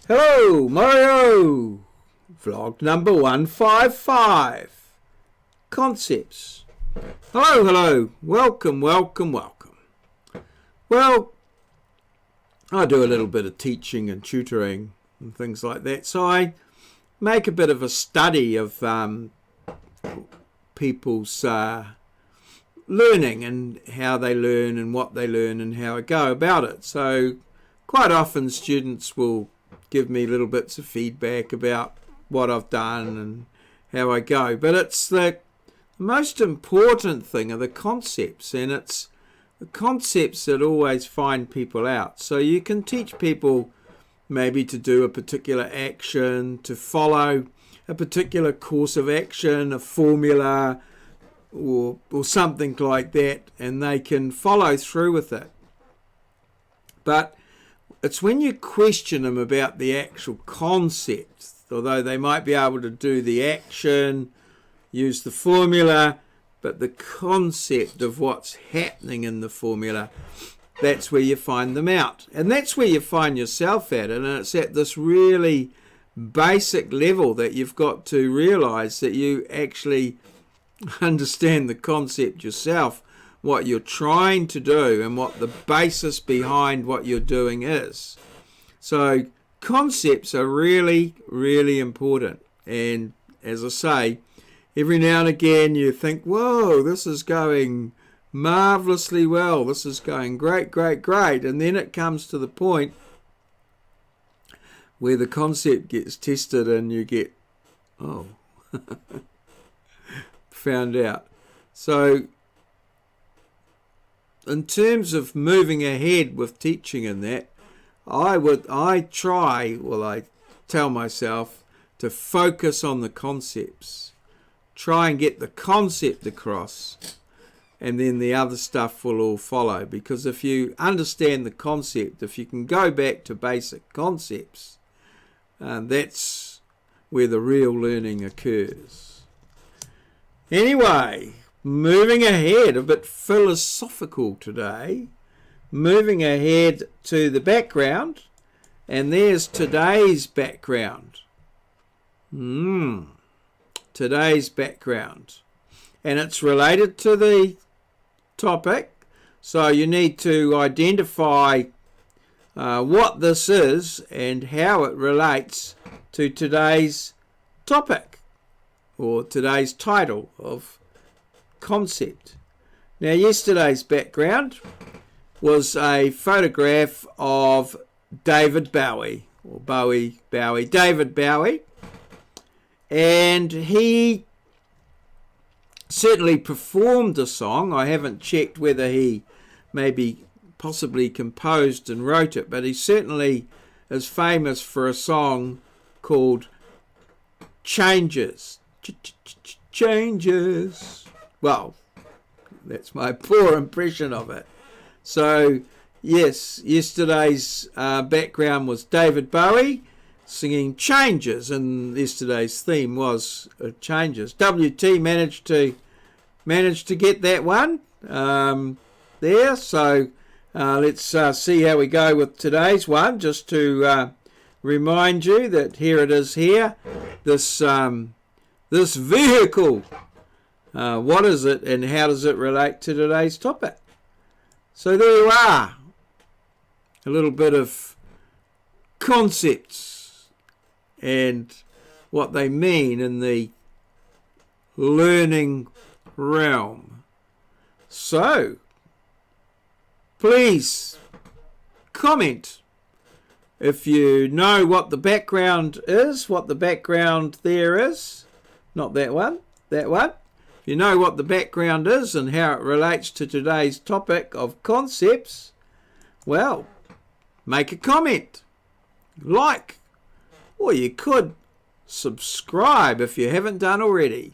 Hello, Maurieo! Vlog number 155. Concepts. Hello. Welcome. Well, I do a little bit of teaching and tutoring and things like that, so I make a bit of a study of people's learning and how they learn and what they learn and how I go about it. So quite often students will give me little bits of feedback about what I've done and how I go. But it's the most important thing are the concepts, and it's the concepts that always find people out. So you can teach people maybe to do a particular action, to follow a particular course of action, a formula, or something like that, and they can follow through with it. But it's when you question them about the actual concept, although they might be able to do the action, use the formula, but the concept of what's happening in the formula, that's where you find them out. And that's where you find yourself at, and it's at this really basic level that you've got to realize that you actually understand the concept yourself, what you're trying to do and what the basis behind what you're doing is. So concepts are really important, and as I say, every now and again you think, whoa, this is going marvelously well, this is going great, and then it comes to the point where the concept gets tested and you get, oh, found out. So in terms of moving ahead with teaching and that, I tell myself to focus on the concepts, try and get the concept across, and then the other stuff will all follow. Because if you understand the concept, if you can go back to basic concepts, that's where the real learning occurs. Anyway, moving ahead, a bit philosophical today, moving ahead to the background, and there's today's background. Today's background, and it's related to the topic, so you need to identify what this is and how it relates to today's topic or today's title of concept. Now, yesterday's background was a photograph of David Bowie, David Bowie, and he certainly performed a song. I haven't checked whether he possibly composed and wrote it, but he certainly is famous for a song called Changes. Changes. Well, that's my poor impression of it. So, yes, yesterday's background was David Bowie singing Changes, and yesterday's theme was Changes. WT managed to get that one there. So let's see how we go with today's one. Just to remind you that here it is here. This vehicle. What is it and how does it relate to today's topic? So there you are. A little bit of concepts and what they mean in the learning realm. So please comment if you know what the background is, what the background there is. Not that one, that one. If you know what the background is and how it relates to today's topic of concepts, well, make a comment, like, or you could subscribe if you haven't done already.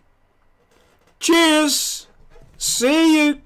Cheers! See you!